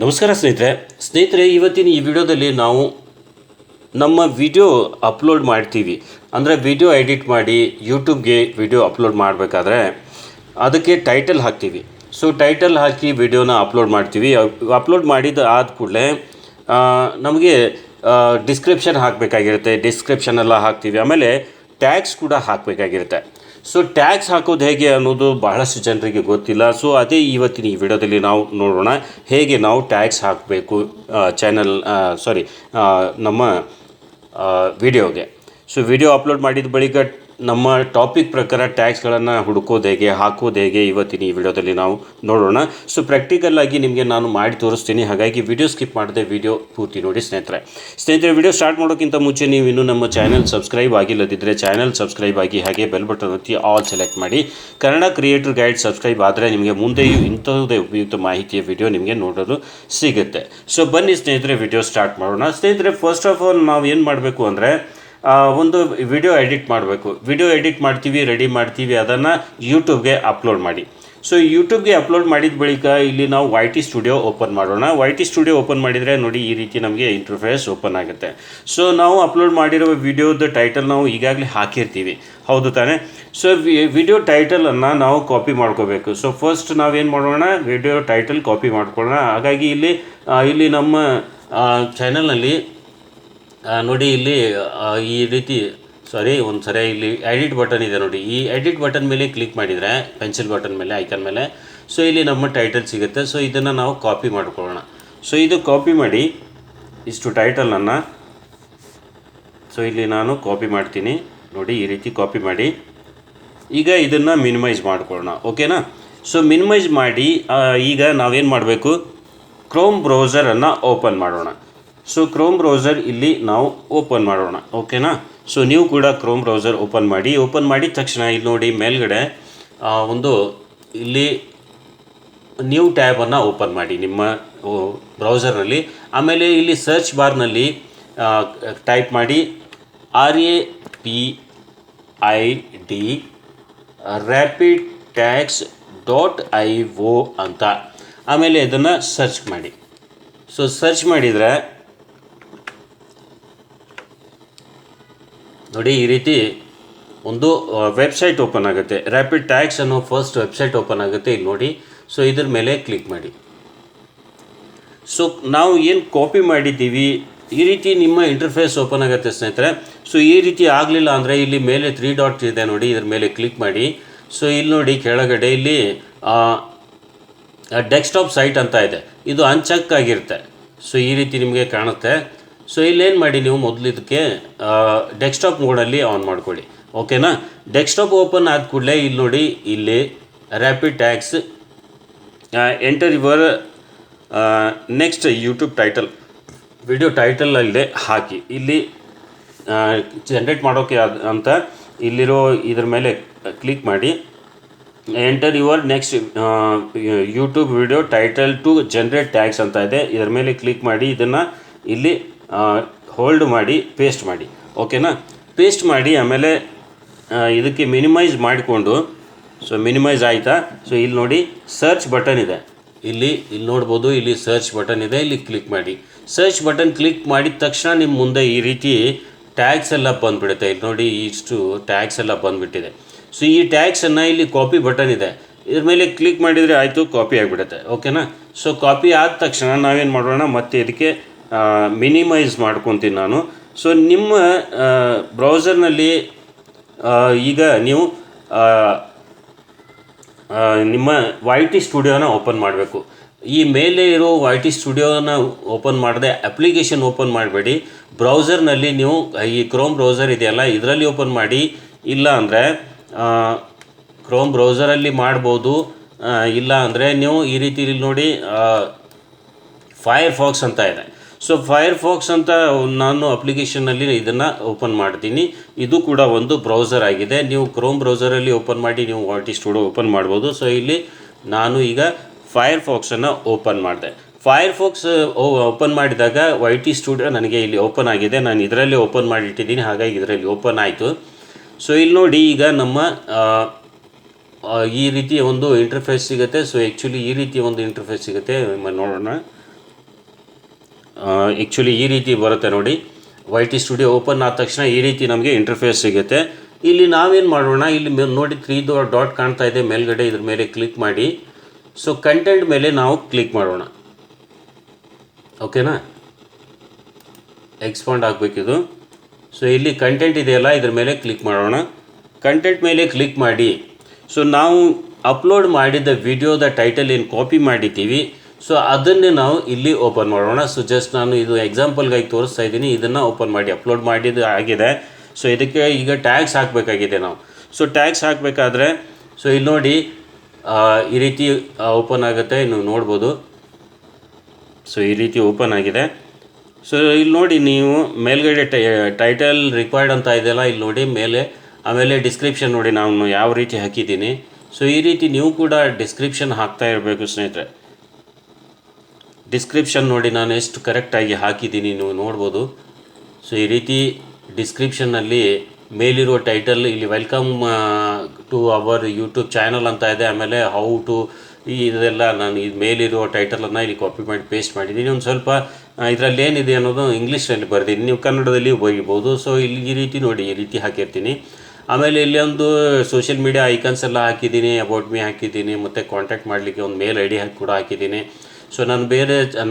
ನಮಸ್ಕಾರ ಸ್ನೇಹಿತರೆ ಇವತ್ತಿನ ಈ ವಿಡಿಯೋದಲ್ಲಿ ನಾವು ನಮ್ಮ ವಿಡಿಯೋ ಅಪ್ಲೋಡ್ ಮಾಡ್ತೀವಿ ಅಂದರೆ ವಿಡಿಯೋ ಎಡಿಟ್ ಮಾಡಿ ಯೂಟ್ಯೂಬ್ಗೆ ವಿಡಿಯೋ ಅಪ್ಲೋಡ್ ಮಾಡಬೇಕಾದ್ರೆ ಅದಕ್ಕೆ ಟೈಟಲ್ ಹಾಕ್ತೀವಿ. ಸೊ ಟೈಟಲ್ ಹಾಕಿ ವಿಡಿಯೋನ ಅಪ್ಲೋಡ್ ಮಾಡ್ತೀವಿ. ಅಪ್ಲೋಡ್ ಮಾಡಿದ ಆದ ಕೂಡಲೇ ನಮಗೆ ಡಿಸ್ಕ್ರಿಪ್ಷನ್ ಹಾಕಬೇಕಾಗಿರುತ್ತೆ. ಡಿಸ್ಕ್ರಿಪ್ಷನ್ ಎಲ್ಲ ಹಾಕ್ತೀವಿ. ಆಮೇಲೆ ಟ್ಯಾಗ್ಸ್ ಕೂಡ ಹಾಕಬೇಕಾಗಿರುತ್ತೆ. ಸೊ ಟ್ಯಾಗ್ಸ್ ಹಾಕೋದು ಹೇಗೆ ಅನ್ನೋದು ಬಹಳಷ್ಟು ಜನರಿಗೆ ಗೊತ್ತಿಲ್ಲ. ಸೊ ಅದೇ ಇವತ್ತಿನ ಈ ವಿಡಿಯೋದಲ್ಲಿ ನಾವು ನೋಡೋಣ ಹೇಗೆ ನಾವು ಟ್ಯಾಗ್ಸ್ ಹಾಕಬೇಕು ನಮ್ಮ ವಿಡಿಯೋಗೆ. ಸೊ ವಿಡಿಯೋ ಅಪ್ಲೋಡ್ ಮಾಡಿದ ಬಳಿಕ ನಮ್ಮ ಟಾಪಿಕ್ ಪ್ರಕಾರ ಟ್ಯಾಗ್ಸ್ಗಳನ್ನು ಹುಡುಕೋದು ಹೇಗೆ, ಹಾಕೋದು ಹೇಗೆ ಇವತ್ತಿನ ಈ ವಿಡಿಯೋದಲ್ಲಿ ನಾವು ನೋಡೋಣ. ಸೊ ಪ್ರಾಕ್ಟಿಕಲ್ ಆಗಿ ನಿಮಗೆ ನಾನು ಮಾಡಿ ತೋರಿಸ್ತೀನಿ. ಹಾಗಾಗಿ ವಿಡಿಯೋ ಸ್ಕಿಪ್ ಮಾಡದೆ ವಿಡಿಯೋ ಪೂರ್ತಿ ನೋಡಿ ಸ್ನೇಹಿತರೆ. ವಿಡಿಯೋ ಸ್ಟಾರ್ಟ್ ಮಾಡೋಕ್ಕಿಂತ ಮುಂಚೆ ನೀವು ಇನ್ನೂ ನಮ್ಮ ಚಾನಲ್ ಸಬ್ಸ್ಕ್ರೈಬ್ ಆಗಿಲ್ಲದಿದ್ದರೆ ಚಾನಲ್ ಸಬ್ಸ್ಕ್ರೈಬ್ ಆಗಿ, ಹಾಗೆ ಬೆಲ್ ಬಟನ್ ಒತ್ತಿ ಆಲ್ ಸೆಲೆಕ್ಟ್ ಮಾಡಿ. ಕನ್ನಡ ಕ್ರಿಯೇಟರ್ ಗೈಡ್ ಸಬ್ಸ್ಕ್ರೈಬ್ ಆದರೆ ನಿಮಗೆ ಮುಂದೆಯೂ ಇಂಥದ್ದೇ ಉಪಯುಕ್ತ ಮಾಹಿತಿಯ ವಿಡಿಯೋ ನಿಮಗೆ ನೋಡೋದು ಸಿಗುತ್ತೆ. ಸೊ ಬನ್ನಿ ಸ್ನೇಹಿತರೆ, ವಿಡಿಯೋ ಸ್ಟಾರ್ಟ್ ಮಾಡೋಣ. ಸ್ನೇಹಿತರೆ, ಫಸ್ಟ್ ಆಫ್ ಆಲ್ ನಾವು ಏನು ಮಾಡಬೇಕು ಅಂದರೆ ಒಂದು ವಿಡಿಯೋ ಎಡಿಟ್ ಮಾಡಬೇಕು. ವಿಡಿಯೋ ಎಡಿಟ್ ಮಾಡ್ತೀವಿ, ರೆಡಿ ಮಾಡ್ತೀವಿ, ಅದನ್ನು ಯೂಟ್ಯೂಬ್ಗೆ ಅಪ್ಲೋಡ್ ಮಾಡಿ. ಸೊ ಯೂಟ್ಯೂಬ್ಗೆ ಅಪ್ಲೋಡ್ ಮಾಡಿದ ಬಳಿಕ ಇಲ್ಲಿ ನಾವು YT ಸ್ಟುಡಿಯೋ ಓಪನ್ ಮಾಡೋಣ. YT ಸ್ಟುಡಿಯೋ ಓಪನ್ ಮಾಡಿದರೆ ನೋಡಿ ಈ ರೀತಿ ನಮಗೆ ಇಂಟರ್ಫೇಸ್ ಓಪನ್ ಆಗುತ್ತೆ. ಸೊ ನಾವು ಅಪ್ಲೋಡ್ ಮಾಡಿರುವ ವಿಡಿಯೋದ ಟೈಟಲ್ ನಾವು ಈಗಾಗಲೇ ಹಾಕಿರ್ತೀವಿ, ಹೌದು ತಾನೇ? ಸೊ ವಿಡಿಯೋ ಟೈಟಲನ್ನು ನಾವು ಕಾಪಿ ಮಾಡ್ಕೋಬೇಕು. ಸೊ ಫಸ್ಟ್ ನಾವೇನು ಮಾಡೋಣ, ವಿಡಿಯೋ ಟೈಟಲ್ ಕಾಪಿ ಮಾಡ್ಕೊಳ್ಳೋಣ. ಹಾಗಾಗಿ ಇಲ್ಲಿ ನಮ್ಮ ಚಾನಲ್ನಲ್ಲಿ ನೋಡಿ, ಇಲ್ಲಿ ಈ ರೀತಿ ಇಲ್ಲಿ ಎಡಿಟ್ ಬಟನ್ ಇದೆ ನೋಡಿ. ಈ ಎಡಿಟ್ ಬಟನ್ ಮೇಲೆ ಕ್ಲಿಕ್ ಮಾಡಿದರೆ, ಪೆನ್ಸಿಲ್ ಬಟನ್ ಮೇಲೆ, ಐಕನ್ ಮೇಲೆ, ಸೊ ಇಲ್ಲಿ ನಮ್ಮ ಟೈಟಲ್ ಸಿಗುತ್ತೆ. ಸೊ ಇದನ್ನು ನಾವು ಕಾಪಿ ಮಾಡ್ಕೊಳ್ಳೋಣ. ಸೊ ಇದು ಕಾಪಿ ಮಾಡಿ, ಇಷ್ಟು ಟೈಟಲನ್ನು ಇಲ್ಲಿ ನಾನು ಕಾಪಿ ಮಾಡ್ತೀನಿ ನೋಡಿ. ಈ ರೀತಿ ಕಾಪಿ ಮಾಡಿ ಈಗ ಇದನ್ನು ಮಿನಿಮೈಸ್ ಮಾಡ್ಕೊಳ್ಳೋಣ, ಓಕೆನಾ? ಸೊ ಮಿನಿಮೈಸ್ ಮಾಡಿ ಈಗ ನಾವೇನು ಮಾಡಬೇಕು, ಕ್ರೋಮ್ ಬ್ರೌಸರನ್ನು ಓಪನ್ ಮಾಡೋಣ. ಸೊ ಕ್ರೋಮ್ ಬ್ರೌಸರ್ ಇಲ್ಲಿ ನಾವು ಓಪನ್ ಮಾಡೋಣ, ಓಕೆನಾ? ಸೊ ನೀವು ಕೂಡ ಕ್ರೋಮ್ ಬ್ರೌಸರ್ ಓಪನ್ ಮಾಡಿದ ತಕ್ಷಣ ಇಲ್ಲಿ ನೋಡಿ ಮೇಲ್ಗಡೆ ಇಲ್ಲಿ ನ್ಯೂ ಟ್ಯಾಬನ್ನು ಓಪನ್ ಮಾಡಿ ನಿಮ್ಮ ಬ್ರೌಸರ್ನಲ್ಲಿ. ಆಮೇಲೆ ಇಲ್ಲಿ ಸರ್ಚ್ ಬಾರ್ನಲ್ಲಿ ಟೈಪ್ ಮಾಡಿ RAPID rapidtags.io ಅಂತ. ಆಮೇಲೆ ಇದನ್ನು ಸರ್ಚ್ ಮಾಡಿ. ಸೊ ಸರ್ಚ್ ಮಾಡಿದರೆ ನೋಡಿ ಈ ರೀತಿ ಒಂದು ವೆಬ್ಸೈಟ್ ಓಪನ್ ಆಗುತ್ತೆ. ರ್ಯಾಪಿಡ್ ಟ್ಯಾಗ್ಸ್ ಅನ್ನೋ ಫಸ್ಟ್ ವೆಬ್ಸೈಟ್ ಓಪನ್ ಆಗುತ್ತೆ, ಇಲ್ಲಿ ನೋಡಿ. ಸೊ ಇದ್ರ ಮೇಲೆ ಕ್ಲಿಕ್ ಮಾಡಿ. ಸೊ ನಾವು ಏನು ಕಾಪಿ ಮಾಡಿದ್ದೀವಿ ಈ ರೀತಿ ನಿಮ್ಮ ಇಂಟರ್ಫೇಸ್ ಓಪನ್ ಆಗುತ್ತೆ ಸ್ನೇಹಿತರೆ. ಸೊ ಈ ರೀತಿ ಆಗಲಿಲ್ಲ ಅಂದರೆ ಇಲ್ಲಿ ಮೇಲೆ 3 ಡಾಟ್ಸ್ ಇದೆ ನೋಡಿ, ಇದ್ರ ಮೇಲೆ ಕ್ಲಿಕ್ ಮಾಡಿ. ಸೊ ಇಲ್ಲಿ ನೋಡಿ ಕೆಳಗಡೆ ಇಲ್ಲಿ ಡೆಸ್ಕ್ಟಾಪ್ ಸೈಟ್ ಅಂತ ಇದೆ, ಇದು ಅನ್ಚೆಕ್ ಆಗಿರುತ್ತೆ. ಸೊ ಈ ರೀತಿ ನಿಮಗೆ ಕಾಣುತ್ತೆ. ಸೊ ಇಲ್ಲೇನು ಮಾಡಿ, ನೀವು ಮೊದಲು ಇದಕ್ಕೆ ಡೆಸ್ಕ್ಟಾಪ್ ಮೋಡಲ್ಲಿ ಆನ್ ಮಾಡ್ಕೊಳ್ಳಿ, ಓಕೆನಾ? ಡೆಸ್ಕ್ಟಾಪ್ ಓಪನ್ ಆದ ಕೂಡಲೇ ಇಲ್ಲಿ ನೋಡಿ, ಇಲ್ಲಿ rapid tags enter your next YouTube title, video ಟೈಟಲಲ್ಲೇ ಹಾಕಿ. ಇಲ್ಲಿ ಜನ್ರೇಟ್ ಮಾಡೋಕ್ಕೆ ಅಂತ ಇಲ್ಲಿರೋ ಇದ್ರ ಮೇಲೆ ಕ್ಲಿಕ್ ಮಾಡಿ. Enter your next YouTube video title to generate tags ಅಂತ ಇದೆ, ಇದರ ಮೇಲೆ ಕ್ಲಿಕ್ ಮಾಡಿ. ಇದನ್ನು ಇಲ್ಲಿ ಹೋಲ್ಡ್ ಮಾಡಿ ಪೇಸ್ಟ್ ಮಾಡಿ, ಓಕೆನಾ? ಪೇಸ್ಟ್ ಮಾಡಿ ಆಮೇಲೆ ಇದಕ್ಕೆ ಮಿನಿಮೈಸ್ ಮಾಡಿಕೊಂಡು, ಸೊ ಮಿನಿಮೈಸ್ ಆಯಿತಾ? ಸೊ ಇಲ್ಲಿ ನೋಡಿ ಸರ್ಚ್ ಬಟನ್ ಇದೆ, ಇಲ್ಲಿ ನೋಡ್ಬೋದು, ಇಲ್ಲಿ ಸರ್ಚ್ ಬಟನ್ ಇದೆ, ಇಲ್ಲಿ ಕ್ಲಿಕ್ ಮಾಡಿ. ಸರ್ಚ್ ಬಟನ್ ಕ್ಲಿಕ್ ಮಾಡಿದ ತಕ್ಷಣ ನಿಮ್ಮ ಮುಂದೆ ಈ ರೀತಿ ಟ್ಯಾಗ್ಸ್ ಎಲ್ಲ ಬಂದುಬಿಡುತ್ತೆ. ಇಲ್ಲಿ ನೋಡಿ ಇಷ್ಟು ಟ್ಯಾಗ್ಸ್ ಎಲ್ಲ ಬಂದುಬಿಟ್ಟಿದೆ. ಸೊ ಈ ಟ್ಯಾಗ್ಸನ್ನು ಇಲ್ಲಿ ಕಾಪಿ ಬಟನ್ ಇದೆ, ಇದ್ರ ಮೇಲೆ ಕ್ಲಿಕ್ ಮಾಡಿದರೆ ಆಯಿತು, ಕಾಪಿ ಆಗಿಬಿಡುತ್ತೆ, ಓಕೆನಾ? ಸೊ ಕಾಪಿ ಆದ ತಕ್ಷಣ ನಾವೇನು ಮಾಡೋಣ, ಮತ್ತೆ ಇದಕ್ಕೆ ಮಿನಿಮೈಸ್ ಮಾಡ್ಕೊತೀನಿ ನಾನು. ಸೊ ನಿಮ್ಮ ಬ್ರೌಸರ್ನಲ್ಲಿ ಈಗ ನೀವು ನಿಮ್ಮ YT ಸ್ಟುಡಿಯೋನ ಓಪನ್ ಮಾಡಬೇಕು. ಈ ಮೇಲೆ ಇರೋ YT ಸ್ಟುಡಿಯೋನ ಓಪನ್ ಮಾಡದೆ ಅಪ್ಲಿಕೇಶನ್ ಓಪನ್ ಮಾಡಬೇಡಿ. ಬ್ರೌಸರ್ನಲ್ಲಿ ನೀವು ಈ ಕ್ರೋಮ್ ಬ್ರೌಸರ್ ಇದೆಯಲ್ಲ ಇದರಲ್ಲಿ ಓಪನ್ ಮಾಡಿ. ಇಲ್ಲ ಅಂದರೆ ಕ್ರೋಮ್ ಬ್ರೌಸರಲ್ಲಿ ಮಾಡ್ಬೋದು. ಇಲ್ಲ ಅಂದರೆ ನೀವು ಈ ರೀತಿ ಇಲ್ಲಿ ನೋಡಿ ಫೈರ್ಫಾಕ್ಸ್ ಅಂತ ಇದೆ. ಸೊ ಫೈರ್ಫಾಕ್ಸ್ ಅಂತ ನಾನು ಅಪ್ಲಿಕೇಶನ್ನಲ್ಲಿ ಇದನ್ನು ಓಪನ್ ಮಾಡ್ತೀನಿ. ಇದು ಕೂಡ ಒಂದು ಬ್ರೌಸರ್ ಆಗಿದೆ. ನೀವು ಕ್ರೋಮ್ ಬ್ರೌಸರಲ್ಲಿ ಓಪನ್ ಮಾಡಿ ನೀವು YT ಸ್ಟುಡಿಯೋ ಓಪನ್ ಮಾಡ್ಬೋದು. ಸೊ ಇಲ್ಲಿ ನಾನು ಈಗ ಫೈರ್ಫಾಕ್ಸನ್ನು ಓಪನ್ ಮಾಡಿದೆ. ಫೈರ್ಫಾಕ್ಸ್ ಓಪನ್ ಮಾಡಿದಾಗ YT ಸ್ಟುಡಿಯೋ ನನಗೆ ಇಲ್ಲಿ ಓಪನ್ ಆಗಿದೆ. ನಾನು ಇದರಲ್ಲಿ ಓಪನ್ ಮಾಡಿಟ್ಟಿದ್ದೀನಿ, ಹಾಗಾಗಿ ಇದರಲ್ಲಿ ಓಪನ್ ಆಯಿತು. ಸೊ ಇಲ್ಲಿ ನೋಡಿ ಈಗ ನಮ್ಮ ಈ ರೀತಿಯ ಒಂದು ಇಂಟರ್ಫೇಸ್ ಸಿಗುತ್ತೆ. ಸೊ ಆ್ಯಕ್ಚುಲಿ ಈ ರೀತಿಯ ಒಂದು ಇಂಟರ್ಫೇಸ್ ಸಿಗುತ್ತೆ, ನೋಡೋಣ. ಆ್ಯಕ್ಚುಲಿ ಈ ರೀತಿ ಬರುತ್ತೆ ನೋಡಿ. YT ಸ್ಟುಡಿಯೋ ಓಪನ್ ಆದ ತಕ್ಷಣ ಈ ರೀತಿ ನಮಗೆ ಇಂಟರ್ಫೇಸ್ ಸಿಗುತ್ತೆ. ಇಲ್ಲಿ ನಾವೇನು ಮಾಡೋಣ, ಇಲ್ಲಿ ನೋಡಿ 3 ಡಾಟ್ ಕಾಣ್ತಾ ಇದೆ ಮೇಲ್ಗಡೆ, ಇದ್ರ ಮೇಲೆ ಕ್ಲಿಕ್ ಮಾಡಿ. ಸೊ ಕಂಟೆಂಟ್ ಮೇಲೆ ನಾವು ಕ್ಲಿಕ್ ಮಾಡೋಣ. ಓಕೆನಾ, ಎಕ್ಸ್ಪಾಂಡ್ ಆಗಬೇಕಿದು. ಸೊ ಇಲ್ಲಿ ಕಂಟೆಂಟ್ ಇದೆಯಲ್ಲ, ಇದ್ರ ಮೇಲೆ ಕ್ಲಿಕ್ ಮಾಡೋಣ. ಕಂಟೆಂಟ್ ಮೇಲೆ ಕ್ಲಿಕ್ ಮಾಡಿ. ಸೊ ನಾವು ಅಪ್ಲೋಡ್ ಮಾಡಿದ ವಿಡಿಯೋದ ಟೈಟಲ್ ಏನು ಕಾಪಿ ಮಾಡಿದ್ದೀವಿ, ಸೊ ಅದನ್ನೇ ನಾವು ಇಲ್ಲಿ ಓಪನ್ ಮಾಡೋಣ. ಸೊ ಜಸ್ಟ್ ನಾನು ಇದು ಎಕ್ಸಾಂಪಲ್ಗಾಗಿ ತೋರಿಸ್ತಾ ಇದ್ದೀನಿ. ಇದನ್ನು ಓಪನ್ ಮಾಡಿ ಅಪ್ಲೋಡ್ ಮಾಡಿದ್ದು ಆಗಿದೆ. ಸೊ ಇದಕ್ಕೆ ಈಗ ಟ್ಯಾಗ್ಸ್ ಹಾಕಬೇಕಾಗಿದೆ ನಾವು. ಸೊ ಟ್ಯಾಗ್ಸ್ ಹಾಕಬೇಕಾದ್ರೆ ಸೊ ಇಲ್ಲಿ ನೋಡಿ ಈ ರೀತಿ ಓಪನ್ ಆಗುತ್ತೆ, ನೀವು ನೋಡ್ಬೋದು. ಸೊ ಈ ರೀತಿ ಓಪನ್ ಆಗಿದೆ. ಸೊ ಇಲ್ಲಿ ನೋಡಿ, ನೀವು ಮೇಲ್ಗಡೆ ಟೈಟಲ್ ರಿಕ್ವೈರ್ಡ್ ಅಂತ ಇದೆಯಲ್ಲ, ಇಲ್ಲಿ ನೋಡಿ ಮೇಲೆ. ಆಮೇಲೆ ಡಿಸ್ಕ್ರಿಪ್ಷನ್ ನೋಡಿ ನಾನು ಯಾವ ರೀತಿ ಹಾಕಿದ್ದೀನಿ. ಸೊ ಈ ರೀತಿ ನೀವು ಕೂಡ ಡಿಸ್ಕ್ರಿಪ್ಷನ್ ಹಾಕ್ತಾ ಇರಬೇಕು ಸ್ನೇಹಿತರೆ. ಡಿಸ್ಕ್ರಿಪ್ಷನ್ ನೋಡಿ ನಾನು ಎಷ್ಟು ಕರೆಕ್ಟಾಗಿ ಹಾಕಿದ್ದೀನಿ, ನೀವು ನೋಡ್ಬೋದು. ಸೊ ಈ ರೀತಿ ಡಿಸ್ಕ್ರಿಪ್ಷನ್ನಲ್ಲಿ ಮೇಲಿರೋ ಟೈಟಲ್ ಇಲ್ಲಿ welcome to our YouTube channel ಅಂತ ಇದೆ. ಆಮೇಲೆ ಹೌ ಟು ಇದೆಲ್ಲ ನಾನು ಇದು ಮೇಲಿರೋ ಟೈಟಲನ್ನು ಇಲ್ಲಿ ಕಾಪಿ ಮಾಡಿ ಪೇಸ್ಟ್ ಮಾಡಿದ್ದೀನಿ. ಒಂದು ಸ್ವಲ್ಪ ಇದರಲ್ಲಿ ಏನಿದೆ ಅನ್ನೋದು ಇಂಗ್ಲೀಷ್ನಲ್ಲಿ ಬರೆದಿದ್ದೀನಿ, ನೀವು ಕನ್ನಡದಲ್ಲಿ ಬರೀಬೋದು. ಸೊ ಇಲ್ಲಿ ಈ ರೀತಿ ನೋಡಿ, ಈ ರೀತಿ ಹಾಕಿರ್ತೀನಿ. ಆಮೇಲೆ ಇಲ್ಲಿ ಒಂದು ಸೋಷಿಯಲ್ ಮೀಡಿಯಾ ಐಕನ್ಸ್ ಎಲ್ಲ ಹಾಕಿದ್ದೀನಿ, ಅಬೌಟ್ ಮೀ ಹಾಕಿದ್ದೀನಿ, ಮತ್ತು ಕಾಂಟ್ಯಾಕ್ಟ್ ಮಾಡಲಿಕ್ಕೆ ಒಂದು ಮೇಲ್ ID ಕೂಡ ಹಾಕಿದ್ದೀನಿ. ಸೊ ನಾನು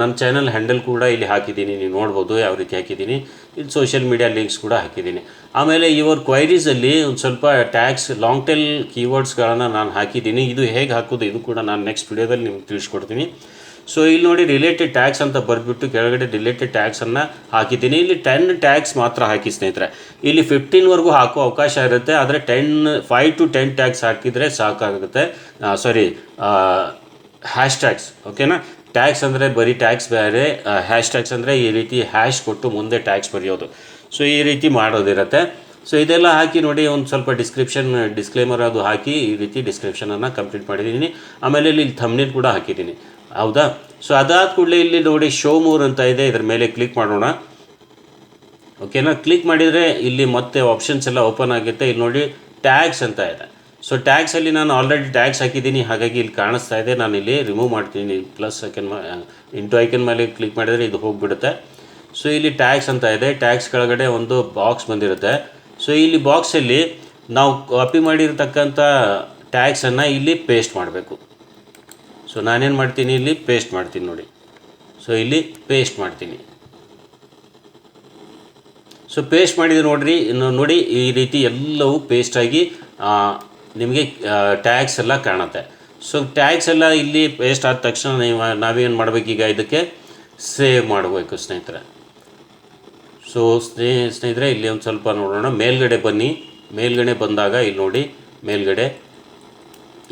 ನನ್ನ ಚಾನಲ್ ಹ್ಯಾಂಡಲ್ ಕೂಡ ಇಲ್ಲಿ ಹಾಕಿದ್ದೀನಿ, ನೀವು ನೋಡ್ಬೋದು ಯಾವ ರೀತಿ ಹಾಕಿದ್ದೀನಿ. ಇಲ್ಲಿ ಸೋಷಿಯಲ್ ಮೀಡಿಯಾ ಲಿಂಕ್ಸ್ ಕೂಡ ಹಾಕಿದ್ದೀನಿ. ಆಮೇಲೆ ಇವರ ಕ್ವೈರೀಸಲ್ಲಿ ಒಂದು ಸ್ವಲ್ಪ ಟ್ಯಾಗ್ಸ್, ಲಾಂಗ್ ಟೇಲ್ ಕೀವರ್ಡ್ಸ್ಗಳನ್ನು ನಾನು ಹಾಕಿದ್ದೀನಿ. ಇದು ಹೇಗೆ ಹಾಕೋದು ಇದು ಕೂಡ ನಾನು ನೆಕ್ಸ್ಟ್ ವಿಡಿಯೋದಲ್ಲಿ ನಿಮ್ಗೆ ತಿಳಿಸ್ಕೊಡ್ತೀನಿ. ಸೊ ಇಲ್ಲಿ ನೋಡಿ ರಿಲೇಟೆಡ್ ಟ್ಯಾಗ್ಸ್ ಅಂತ ಬರೆದ್ಬಿಟ್ಟು ಕೆಳಗಡೆ ರಿಲೇಟೆಡ್ ಟ್ಯಾಗ್ಸನ್ನು ಹಾಕಿದ್ದೀನಿ. ಇಲ್ಲಿ 10 ಟ್ಯಾಗ್ಸ್ ಮಾತ್ರ ಹಾಕಿ ಸ್ನೇಹಿತರೆ. ಇಲ್ಲಿ 15ವರೆಗೂ ಹಾಕೋ ಅವಕಾಶ ಇರುತ್ತೆ, ಆದರೆ 5 to 10 ಟ್ಯಾಗ್ಸ್ ಹಾಕಿದರೆ ಸಾಕಾಗುತ್ತೆ. ಹ್ಯಾಶ್ಟ್ಯಾಗ್ಸ್. ಓಕೆನಾ, ಟ್ಯಾಗ್ಸ್ ಅಂದರೆ ಬರೀ ಟ್ಯಾಗ್ಸ್ ಬೇರೆ, ಹ್ಯಾಶ್ಟ್ಯಾಗ್ಸ್ ಅಂದರೆ ಈ ರೀತಿ ಹ್ಯಾಶ್ ಕೊಟ್ಟು ಮುಂದೆ ಟ್ಯಾಗ್ಸ್ ಬರೆಯೋದು. ಸೊ ಈ ರೀತಿ ಮಾಡೋದಿರುತ್ತೆ. ಸೊ ಇದೆಲ್ಲ ಹಾಕಿ ನೋಡಿ, ಒಂದು ಸ್ವಲ್ಪ ಡಿಸ್ಕ್ಲೇಮರ್ ಅದು ಹಾಕಿ ಈ ರೀತಿ ಡಿಸ್ಕ್ರಿಪ್ಷನನ್ನು ಕಂಪ್ಲೀಟ್ ಮಾಡಿದ್ದೀನಿ. ಆಮೇಲೆ ಇಲ್ಲಿ ಥಂಬ್ನೇಲ್ ಕೂಡ ಹಾಕಿದ್ದೀನಿ, ಹೌದಾ. ಸೊ ಅದಾದ ಕೂಡಲೇ ಇಲ್ಲಿ ನೋಡಿ ಶೋ ಮೋರ್ ಅಂತ ಇದೆ, ಇದರ ಮೇಲೆ ಕ್ಲಿಕ್ ಮಾಡೋಣ. ಓಕೆನಾ, ಕ್ಲಿಕ್ ಮಾಡಿದರೆ ಇಲ್ಲಿ ಮತ್ತೆ ಆಪ್ಷನ್ಸ್ ಎಲ್ಲ ಓಪನ್ ಆಗುತ್ತೆ. ಇಲ್ಲಿ ನೋಡಿ ಟ್ಯಾಗ್ಸ್ ಅಂತ ಇದೆ. ಸೊ ಟ್ಯಾಗ್ಸಲ್ಲಿ ನಾನು ಆಲ್ರೆಡಿ ಟ್ಯಾಗ್ಸ್ ಹಾಕಿದ್ದೀನಿ, ಹಾಗಾಗಿ ಇಲ್ಲಿ ಕಾಣಿಸ್ತಾ ಇದೆ. ನಾನು ಇಲ್ಲಿ ರಿಮೂವ್ ಮಾಡ್ತೀನಿ. ಪ್ಲಸ್ ಇಂಟು ಐಕನ್ ಮೇಲೆ ಕ್ಲಿಕ್ ಮಾಡಿದರೆ ಇದು ಹೋಗಿಬಿಡುತ್ತೆ. ಸೊ ಇಲ್ಲಿ ಟ್ಯಾಗ್ಸ್ ಅಂತ ಇದೆ. ಟ್ಯಾಗ್ಸ್ ಕೆಳಗಡೆ ಒಂದು ಬಾಕ್ಸ್ ಬಂದಿರುತ್ತೆ. ಸೊ ಇಲ್ಲಿ ಬಾಕ್ಸಲ್ಲಿ ನಾವು ಕಾಪಿ ಮಾಡಿರ್ತಕ್ಕಂಥ ಟ್ಯಾಗ್ಸನ್ನು ಇಲ್ಲಿ ಪೇಸ್ಟ್ ಮಾಡಬೇಕು. ಸೊ ನಾನೇನು ಮಾಡ್ತೀನಿ, ಇಲ್ಲಿ ಪೇಸ್ಟ್ ಮಾಡ್ತೀನಿ ನೋಡಿ. ಸೊ ಇಲ್ಲಿ ಪೇಸ್ಟ್ ಮಾಡ್ತೀನಿ. ಸೊ ಪೇಸ್ಟ್ ಮಾಡಿದರೆ ನೋಡಿರಿ, ನೋಡಿ ಈ ರೀತಿ ಎಲ್ಲವೂ ಪೇಸ್ಟಾಗಿ ನಿಮಗೆ ಟ್ಯಾಗ್ಸ್ ಎಲ್ಲ ಕಾಣುತ್ತೆ. ಸೊ ಟ್ಯಾಗ್ಸ್ ಎಲ್ಲ ಇಲ್ಲಿ ಪೇಸ್ಟ್ ಆದ ತಕ್ಷಣ ನಾವೇನು ಮಾಡಬೇಕೀಗ, ಇದಕ್ಕೆ ಸೇವ್ ಮಾಡಬೇಕು ಸ್ನೇಹಿತರೆ. ಸೊ ಸ್ನೇಹಿತರೆ ಇಲ್ಲಿ ಒಂದು ಸ್ವಲ್ಪ ನೋಡೋಣ. ಮೇಲ್ಗಡೆ ಬನ್ನಿ. ಮೇಲ್ಗಡೆ ಬಂದಾಗ ಇಲ್ಲಿ ನೋಡಿ, ಮೇಲ್ಗಡೆ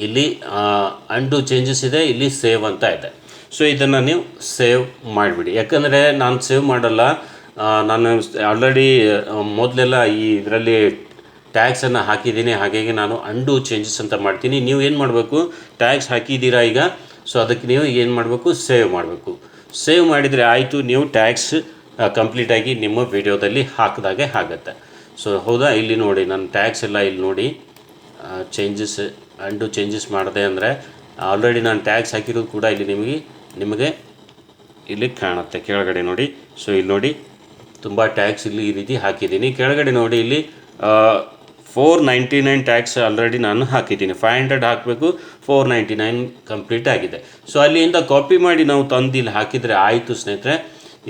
ಇಲ್ಲಿ ಅಂಡು ಚೇಂಜಸ್ ಇದೆ, ಇಲ್ಲಿ ಸೇವ್ ಅಂತ ಇದೆ. ಸೊ ಇದನ್ನು ನೀವು ಸೇವ್ ಮಾಡಿಬಿಡಿ. ಯಾಕಂದರೆ ನಾನು ಸೇವ್ ಮಾಡಲ್ಲ, ನಾನು ಆಲ್ರೆಡಿ ಮೊದಲೆಲ್ಲ ಈ ಇದರಲ್ಲಿ ಟ್ಯಾಗ್ಸನ್ನು ಹಾಕಿದ್ದೀನಿ, ಹಾಗಾಗಿ ನಾನು ಅಂಡು ಚೇಂಜಸ್ ಅಂತ ಮಾಡ್ತೀನಿ. ನೀವು ಏನು ಮಾಡಬೇಕು, ಟ್ಯಾಗ್ಸ್ ಹಾಕಿದ್ದೀರಾ ಈಗ, ಸೊ ಅದಕ್ಕೆ ನೀವು ಏನು ಮಾಡಬೇಕು, ಸೇವ್ ಮಾಡಬೇಕು. ಸೇವ್ ಮಾಡಿದರೆ ಆಯಿತು, ನೀವು ಟ್ಯಾಗ್ಸ್ ಕಂಪ್ಲೀಟಾಗಿ ನಿಮ್ಮ ವಿಡಿಯೋದಲ್ಲಿ ಹಾಕಿದಾಗೆ ಆಗುತ್ತೆ. ಸೊ ಹೌದಾ, ಇಲ್ಲಿ ನೋಡಿ ನನ್ನ ಟ್ಯಾಗ್ಸ್ ಎಲ್ಲ ಇಲ್ಲಿ ನೋಡಿ ಚೇಂಜಸ್, ಅಂಡು ಚೇಂಜಸ್ ಮಾಡಿದೆ ಅಂದರೆ ಆಲ್ರೆಡಿ ನಾನು ಟ್ಯಾಗ್ಸ್ ಹಾಕಿರೋದು ಕೂಡ ಇಲ್ಲಿ ನಿಮಗೆ ಇಲ್ಲಿ ಕಾಣುತ್ತೆ ಕೆಳಗಡೆ ನೋಡಿ. ಸೊ ಇಲ್ಲಿ ನೋಡಿ ತುಂಬ ಟ್ಯಾಗ್ಸ್ ಇಲ್ಲಿ ಈ ರೀತಿ ಹಾಕಿದ್ದೀನಿ. ಕೆಳಗಡೆ ನೋಡಿ ಇಲ್ಲಿ 499 ಟ್ಯಾಗ್ಸ್ ಆಲ್ರೆಡಿ ನಾನು ಹಾಕಿದ್ದೀನಿ. 500 ಹಾಕಬೇಕು, 499 ಕಂಪ್ಲೀಟ್ ಆಗಿದೆ. ಸೊ ಅಲ್ಲಿಂದ ಕಾಪಿ ಮಾಡಿ ನಾವು ತಂದು ಇಲ್ಲಿ ಹಾಕಿದರೆ ಆಯಿತು ಸ್ನೇಹಿತರೆ,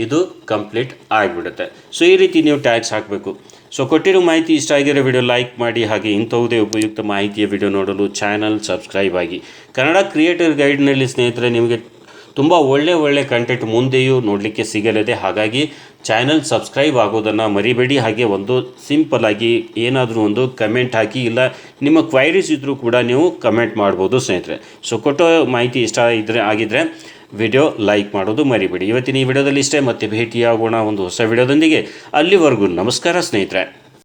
ಇದು ಕಂಪ್ಲೀಟ್ ಆಗಿಬಿಡುತ್ತೆ. ಸೊ ಈ ರೀತಿ ನೀವು ಟ್ಯಾಗ್ಸ್ ಹಾಕಬೇಕು. ಸೊ ಕೊಟ್ಟಿರೋ ಮಾಹಿತಿ ಇಷ್ಟ ಆಗಿರೋ ವಿಡಿಯೋ ಲೈಕ್ ಮಾಡಿ, ಹಾಗೆ ಇಂಥವುದೇ ಉಪಯುಕ್ತ ಮಾಹಿತಿಯ ವಿಡಿಯೋ ನೋಡಲು ಚಾನಲ್ ಸಬ್ಸ್ಕ್ರೈಬ್ ಆಗಿ. ಕನ್ನಡ ಕ್ರಿಯೇಟರ್ ಗೈಡ್ನಲ್ಲಿ ಸ್ನೇಹಿತರೆ ನಿಮಗೆ ತುಂಬ ಒಳ್ಳೆ ಕಂಟೆಂಟ್ ಮುಂದೆಯೂ ನೋಡಲಿಕ್ಕೆ ಸಿಗಲಿದೆ. ಹಾಗಾಗಿ ಚಾನಲ್ ಸಬ್ಸ್ಕ್ರೈಬ್ ಆಗೋದನ್ನು ಮರಿಬೇಡಿ. ಹಾಗೆ ಒಂದು ಸಿಂಪಲ್ ಆಗಿ ಏನಾದರೂ ಒಂದು ಕಮೆಂಟ್ ಹಾಕಿ, ಇಲ್ಲ ನಿಮ್ಮ ಕ್ವೈರೀಸ್ ಇದ್ದರೂ ಕೂಡ ನೀವು ಕಮೆಂಟ್ ಮಾಡ್ಬೋದು ಸ್ನೇಹಿತರೆ. ಸೊ ಕೊಟ್ಟೋ ಮಾಹಿತಿ ಇಷ್ಟ ಆಗಿದ್ದರೆ ವಿಡಿಯೋ ಲೈಕ್ ಮಾಡೋದು ಮರಿಬೇಡಿ. ಇವತ್ತಿನ ಈ ವಿಡಿಯೋದಲ್ಲಿ ಇಷ್ಟೇ, ಮತ್ತೆ ಭೇಟಿಯಾಗೋಣ ಒಂದು ಹೊಸ ವಿಡಿಯೋದೊಂದಿಗೆ. ಅಲ್ಲಿವರೆಗೂ ನಮಸ್ಕಾರ ಸ್ನೇಹಿತರೆ.